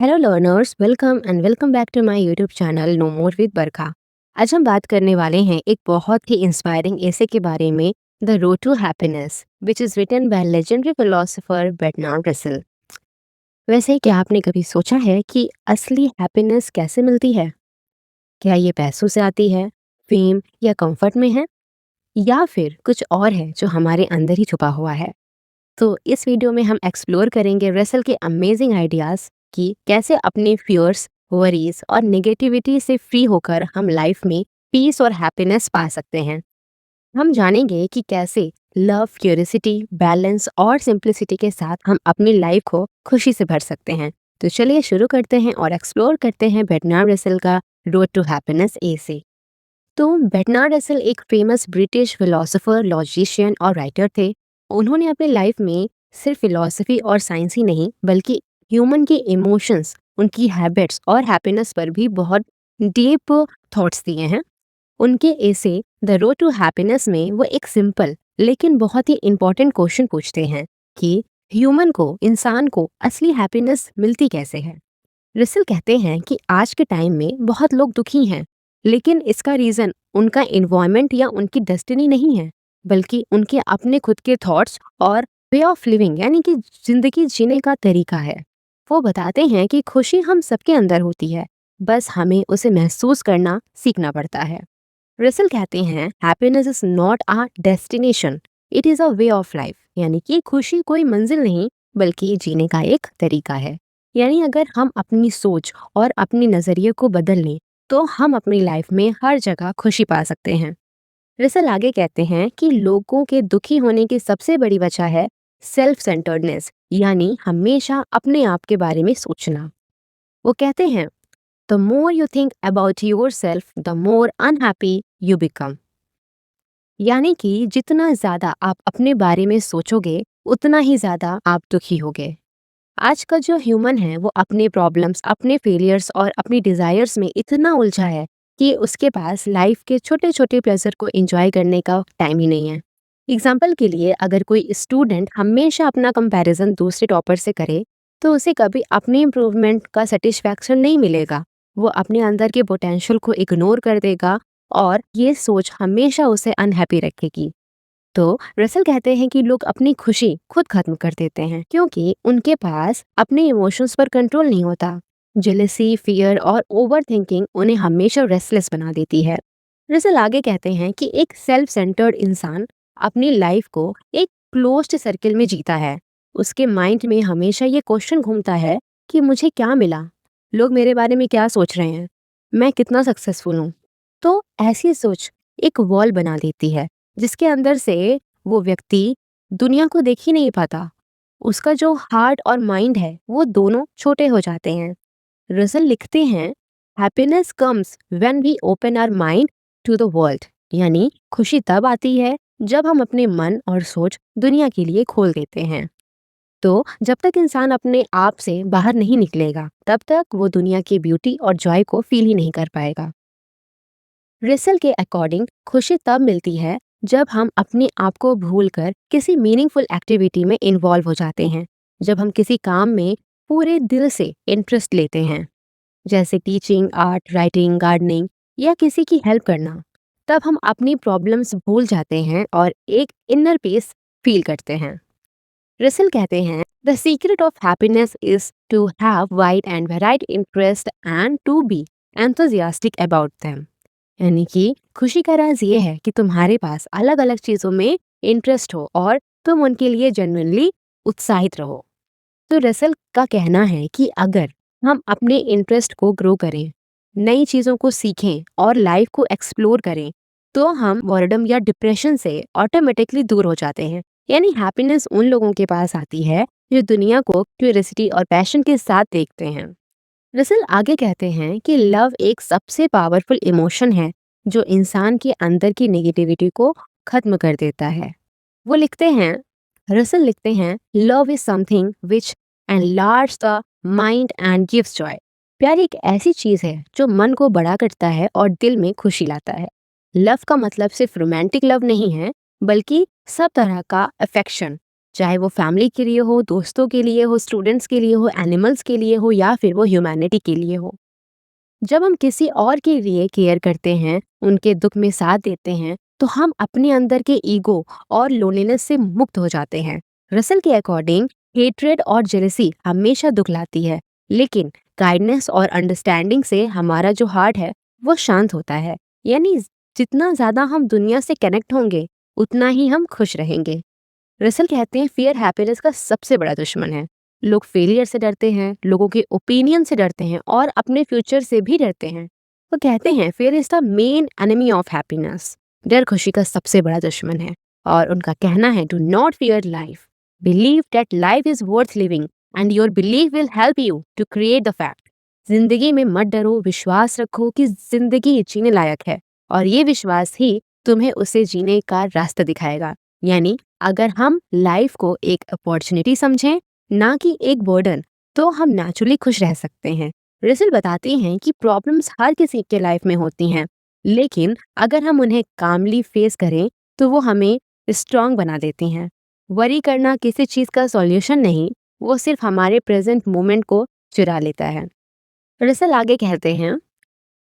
Hello learners, welcome back to my YouTube channel no more with Barkha. आज हम बात करने वाले हैं एक बहुत ही इंस्पायरिंग ऐसे के बारे में, the road to happiness which is written by legendary philosopher Bertrand Russell. वैसे क्या आपने कभी सोचा है कि असली हैप्पीनेस कैसे मिलती है? क्या ये पैसों से आती है, फेम या कंफर्ट में है, या फिर कुछ और है जो हमारे अंदर ही छुपा हुआ है? तो इस वीडियो में हम एक्सप्लोर करेंगे रसेल के अमेजिंग आइडियाज कि कैसे अपने फियर्स, वरीज और नेगेटिविटी से फ्री होकर हम लाइफ में पीस और हैप्पीनेस पा सकते हैं। हम जानेंगे कि कैसे लव, क्यूरियोसिटी, बैलेंस और सिंप्लिसिटी के साथ हम अपनी लाइफ को खुशी से भर सकते हैं। तो चलिए शुरू करते हैं और एक्सप्लोर करते हैं बर्टरांड रसेल का रोड टू हैप्पीनेस ए से। तो बर्टरांड रसेल एक फेमस ब्रिटिश फिलोसोफर, लॉजिशियन और राइटर थे। उन्होंने अपनी लाइफ में सिर्फ फिलॉसफी और साइंस ही नहीं बल्कि ह्यूमन के इमोशंस, उनकी हैबिट्स और हैप्पीनेस पर भी बहुत डीप थॉट्स दिए हैं। उनके ऐसे द रोड टू हैप्पीनेस में वो एक सिंपल लेकिन बहुत ही इंपॉर्टेंट क्वेश्चन पूछते हैं कि ह्यूमन को, इंसान को असली हैप्पीनेस मिलती कैसे है। रसेल कहते हैं कि आज के टाइम में बहुत लोग दुखी हैं, लेकिन इसका रीजन उनका एनवायरनमेंट या उनकी डेस्टिनी नहीं है, बल्कि उनके अपने खुद के थॉट्स और वे ऑफ लिविंग यानी कि जिंदगी जीने का तरीका है। वो बताते हैं कि खुशी हम सबके अंदर होती है, बस हमें उसे महसूस करना सीखना पड़ता है। रसेल कहते हैं happiness is not a destination, it is a way of life, यानी कि खुशी कोई मंजिल नहीं बल्कि जीने का एक तरीका है। यानी अगर हम अपनी सोच और अपने नजरिए को बदल लें तो हम अपनी लाइफ में हर जगह खुशी पा सकते हैं। रसेल आगे कहते हैं कि लोगों के दुखी होने की सबसे बड़ी वजह है सेल्फ सेंटर्डनेस, यानी हमेशा अपने आप के बारे में सोचना। वो कहते हैं the more you think about your self the more unhappy you become. यानी कि जितना ज्यादा आप अपने बारे में सोचोगे उतना ही ज्यादा आप दुखी होगे। आज का जो ह्यूमन है वो अपने प्रॉब्लम्स, अपने फेलियर्स और अपनी डिजायर्स में इतना उलझा है कि उसके पास लाइफ के छोटे छोटे प्लेजर को एंजॉय करने का टाइम ही नहीं है। एग्जाम्पल के लिए, अगर कोई स्टूडेंट हमेशा अपना कंपैरिजन दूसरे टॉपर से करे तो उसे कभी अपने इम्प्रूवमेंट का सेटिस्फैक्शन नहीं मिलेगा। वो अपने अंदर के पोटेंशियल को इग्नोर कर देगा और ये सोच हमेशा उसे अनहैप्पी रखेगी। तो रसेल कहते हैं कि लोग अपनी खुशी खुद खत्म कर देते हैं क्योंकि उनके पास अपने इमोशंस पर कंट्रोल नहीं होता। जेलसी, फियर और ओवर थिंकिंग उन्हें हमेशा रेस्टलेस बना देती है। रसेल आगे कहते हैं कि एक सेल्फ सेंटर्ड इंसान अपनी लाइफ को एक क्लोज्ड सर्किल में जीता है। उसके माइंड में हमेशा ये क्वेश्चन घूमता है कि मुझे क्या मिला, लोग मेरे बारे में क्या सोच रहे हैं, मैं कितना सक्सेसफुल हूँ। तो ऐसी सोच एक वॉल बना देती है जिसके अंदर से वो व्यक्ति दुनिया को देख ही नहीं पाता। उसका जो हार्ट और माइंड है वो दोनों छोटे हो जाते हैं। रसेल लिखते हैं happiness comes when we open our mind to the world, यानी खुशी तब आती है जब हम अपने मन और सोच दुनिया के लिए खोल देते हैं। तो जब तक इंसान अपने आप से बाहर नहीं निकलेगा तब तक वो दुनिया की ब्यूटी और जॉय को फील ही नहीं कर पाएगा। रसेल के अकॉर्डिंग खुशी तब मिलती है जब हम अपने आप को भूलकर किसी मीनिंगफुल एक्टिविटी में इन्वॉल्व हो जाते हैं। जब हम किसी काम में पूरे दिल से इंटरेस्ट लेते हैं, जैसे टीचिंग, आर्ट, राइटिंग, गार्डनिंग या किसी की हेल्प करना, तब हम अपनी प्रॉब्लम्स भूल जाते हैं और एक इनर पीस फील करते हैं। रसेल कहते हैं the secret of happiness is to have wide and varied interest and to be enthusiastic about them. यानी कि खुशी का राज ये है कि तुम्हारे पास अलग अलग चीजों में इंटरेस्ट हो और तुम उनके लिए जेन्युइनली उत्साहित रहो। तो रसेल का कहना है कि अगर हम अपने इंटरेस्ट को ग्रो करें, नई चीजों को सीखें और लाइफ को एक्सप्लोर करें, तो हम बोर्डम या डिप्रेशन से ऑटोमेटिकली दूर हो जाते हैं। यानी हैप्पीनेस उन लोगों के पास आती है जो दुनिया को क्यूरियोसिटी और पैशन के साथ देखते हैं। रसेल आगे कहते हैं कि लव एक सबसे पावरफुल इमोशन है जो इंसान के अंदर की नेगेटिविटी को खत्म कर देता है। वो लिखते हैं, रसेल लिखते हैं love is something which enlarge the mind and gives Joy. प्यार एक ऐसी चीज है जो मन को बड़ा करता है और दिल में खुशी लाता है। लव का मतलब सिर्फ रोमांटिक लव नहीं है, बल्कि सब तरह का अफेक्शन, चाहे वो फैमिली के लिए हो, दोस्तों के लिए हो, स्टूडेंट्स के लिए हो, एनिमल्स के लिए हो या फिर वो ह्यूमैनिटी के लिए हो। जब हम किसी और के लिए केयर करते हैं, उनके दुख में साथ देते हैं, तो हम अपने अंदर के ईगो और लोनलीनेस से मुक्त हो जाते हैं। रसल के अकॉर्डिंग हेट्रेड और जेलसी हमेशा दुख लाती है, लेकिन काइंडनेस और अंडरस्टैंडिंग से हमारा जो हार्ट है वो शांत होता है। यानी जितना ज्यादा हम दुनिया से कनेक्ट होंगे, उतना ही हम खुश रहेंगे। रसल कहते हैं फियर हैप्पीनेस का सबसे बड़ा दुश्मन है। लोग फेलियर से डरते हैं, लोगों के ओपिनियन से डरते हैं और अपने फ्यूचर से भी डरते हैं। वो कहते हैं fear is the main enemy of happiness. डर खुशी का सबसे बड़ा दुश्मन है। और उनका कहना है do not fear life, believe that life is worth living and your belief will help you to create the fact. जिंदगी में मत डरो, विश्वास रखो कि जिंदगी जीने लायक है और ये विश्वास ही तुम्हें उसे जीने का रास्ता दिखाएगा। यानी अगर हम लाइफ को एक अपॉर्चुनिटी समझें, ना कि एक बर्डन, तो हम नेचुरली खुश रह सकते हैं। रिजल्ट बताती हैं कि प्रॉब्लम्स हर किसी के लाइफ में होती हैं, लेकिन अगर हम उन्हें कामली फेस करें तो वो हमें स्ट्रांग बना देती हैं। वरी करना किसी चीज़ का सॉल्यूशन नहीं, वो सिर्फ हमारे प्रेजेंट मोमेंट को चुरा लेता है। रिजल्ट आगे कहते हैं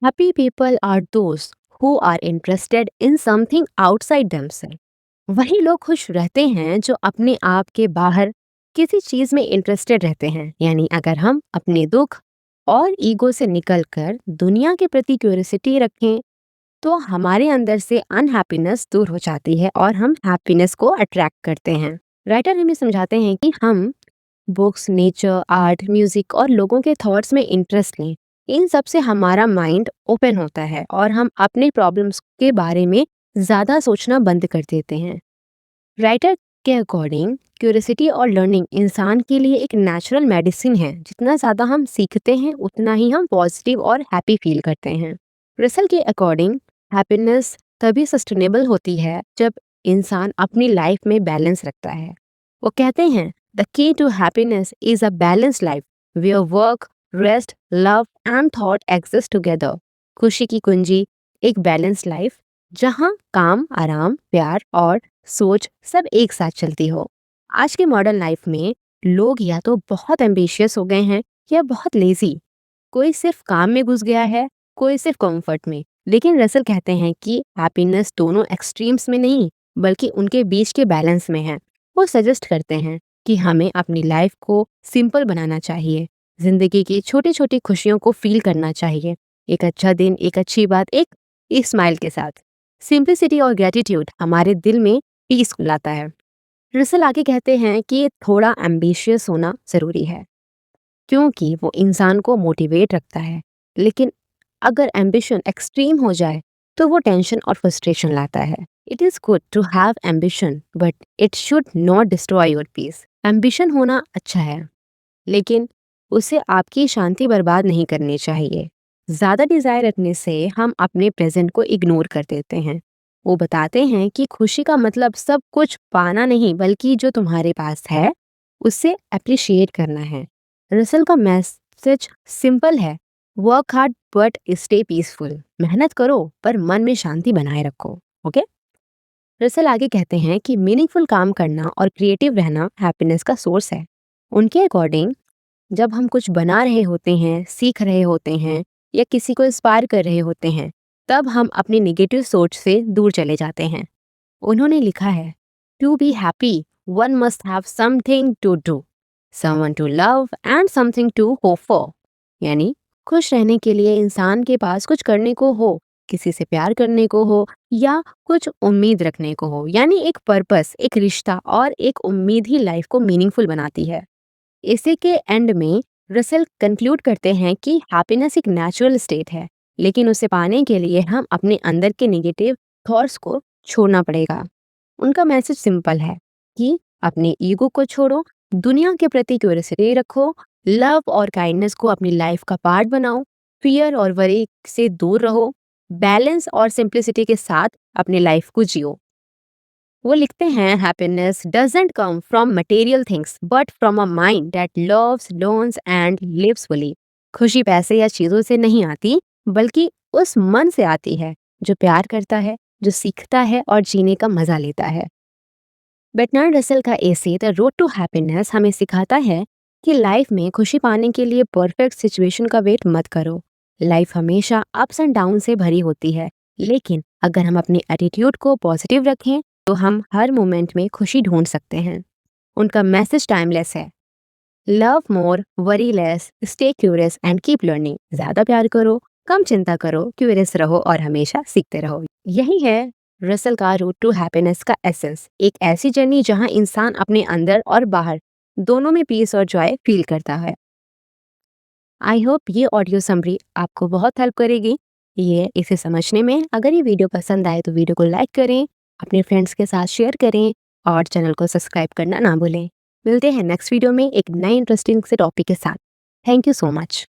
happy people are those who are interested in something outside themself. वही लोग खुश रहते हैं जो अपने आप के बाहर किसी चीज में इंटरेस्टेड रहते हैं। यानी अगर हम अपने दुख और ईगो से निकलकर दुनिया के प्रति क्यूरियोसिटी रखें, तो हमारे अंदर से अनहैप्पीनेस दूर हो जाती है और हम हैप्पीनेस को अट्रैक्ट करते हैं। राइटर हमें समझाते हैं कि हम बुक्स, नेचर, आर्ट, म्यूजिक और लोगों के थॉट्स में इंटरेस्ट लें। इन सब से हमारा माइंड ओपन होता है और हम अपने प्रॉब्लम्स के बारे में ज़्यादा सोचना बंद कर देते हैं। राइटर के अकॉर्डिंग क्यूरियोसिटी और लर्निंग इंसान के लिए एक नेचुरल मेडिसिन है। जितना ज़्यादा हम सीखते हैं, उतना ही हम पॉजिटिव और हैप्पी फील करते हैं। रसल के अकॉर्डिंग हैप्पीनेस तभी सस्टेनेबल होती है जब इंसान अपनी लाइफ में बैलेंस रखता है। वो कहते हैं the key to happiness is a balance life where work, rest, love and thought exist together. खुशी की कुंजी एक बैलेंस लाइफ, जहाँ काम, आराम, प्यार और सोच सब एक साथ चलती हो। आज के मॉडर्न लाइफ में लोग या तो बहुत एम्बिशियस हो गए हैं या बहुत लेजी। कोई सिर्फ काम में घुस गया है, कोई सिर्फ कंफर्ट में। लेकिन रसल कहते हैं कि हैप्पीनेस दोनों एक्सट्रीम्स में नहीं, बल्कि उनके बीच के बैलेंस में है। वो सजेस्ट करते हैं कि हमें अपनी लाइफ को सिंपल बनाना चाहिए, जिंदगी की छोटी छोटी खुशियों को फील करना चाहिए। एक अच्छा दिन, एक अच्छी बात, एक स्माइल के साथ। सिंपलिसिटी और ग्रेटिट्यूड हमारे दिल में पीस लाता है। रसल आगे कहते हैं कि थोड़ा एम्बिशियस होना ज़रूरी है, क्योंकि वो इंसान को मोटिवेट रखता है। लेकिन अगर एम्बिशन एक्सट्रीम हो जाए तो वो टेंशन और फ्रस्ट्रेशन लाता है। It is good to have ambition but it should not destroy your peace. Ambition होना अच्छा है, लेकिन उसे आपकी शांति बर्बाद नहीं करनी चाहिए। ज़्यादा डिज़ायर रखने से हम अपने प्रेजेंट को इग्नोर कर देते हैं। वो बताते हैं कि खुशी का मतलब सब कुछ पाना नहीं, बल्कि जो तुम्हारे पास है उससे अप्रिशिएट करना है। रसल का मैसेज सिंपल है, work hard but stay peaceful. मेहनत करो पर मन में शांति बनाए रखो। ओके। रसल आगे कहते हैं कि मीनिंगफुल काम करना और क्रिएटिव रहना हैप्पीनेस का सोर्स है। उनके अकॉर्डिंग जब हम कुछ बना रहे होते हैं, सीख रहे होते हैं या किसी को इंस्पायर कर रहे होते हैं, तब हम अपनी नेगेटिव सोच से दूर चले जाते हैं। उन्होंने लिखा है to be happy one must have something to do, someone to love and something to hope for. यानी खुश रहने के लिए इंसान के पास कुछ करने को हो, किसी से प्यार करने को हो या कुछ उम्मीद रखने को हो। यानी एक पर्पस, एक रिश्ता और एक उम्मीद ही लाइफ को मीनिंगफुल बनाती है। इसी के एंड में रसेल कंक्लूड करते हैं कि हैप्पीनेस एक नेचुरल स्टेट है, लेकिन उसे पाने के लिए हम अपने अंदर के नेगेटिव थॉट्स को छोड़ना पड़ेगा। उनका मैसेज सिंपल है कि अपने ईगो को छोड़ो, दुनिया के प्रति क्यूरियोसिटी रखो, लव और काइंडनेस को अपनी लाइफ का पार्ट बनाओ, फियर और वरी से दूर रहो, बैलेंस और सिंप्लिसिटी के साथ अपनी लाइफ को जियो। वो लिखते हैं happiness doesn't come from material things but from a mind that loves, learns and lives fully. खुशी पैसे या चीज़ों से नहीं आती, बल्कि उस मन से आती है जो प्यार करता है, जो सीखता है और जीने का मजा लेता है। बर्टनार्ड रसल का essay the road to happiness हमें सिखाता है कि लाइफ में खुशी पाने के लिए परफेक्ट सिचुएशन का वेट मत करो। लाइफ हमेशा अप्स एंड डाउन से भरी होती है, लेकिन अगर हम अपने एटीट्यूड को पॉजिटिव रखें तो हम हर मोमेंट में खुशी ढूंढ सकते हैं। उनका मैसेज टाइमलेस है। Love more, worry less, stay curious and keep learning. ज्यादा प्यार करो, कम चिंता करो, क्यूरियस रहो और हमेशा सीखते रहो। यही है रसल का रूट टू हैप्पीनेस का एसेंस। एक ऐसी जर्नी जहां इंसान अपने अंदर और बाहर दोनों में पीस और जॉय फील करता है। आई होप ये ऑडियो समरी आपको बहुत हेल्प करेगी ये इसे समझने में। अगर ये वीडियो पसंद आए तो वीडियो को लाइक करें, अपने फ्रेंड्स के साथ शेयर करें और चैनल को सब्सक्राइब करना ना भूलें। मिलते हैं नेक्स्ट वीडियो में एक नए इंटरेस्टिंग से टॉपिक के साथ। Thank you so much.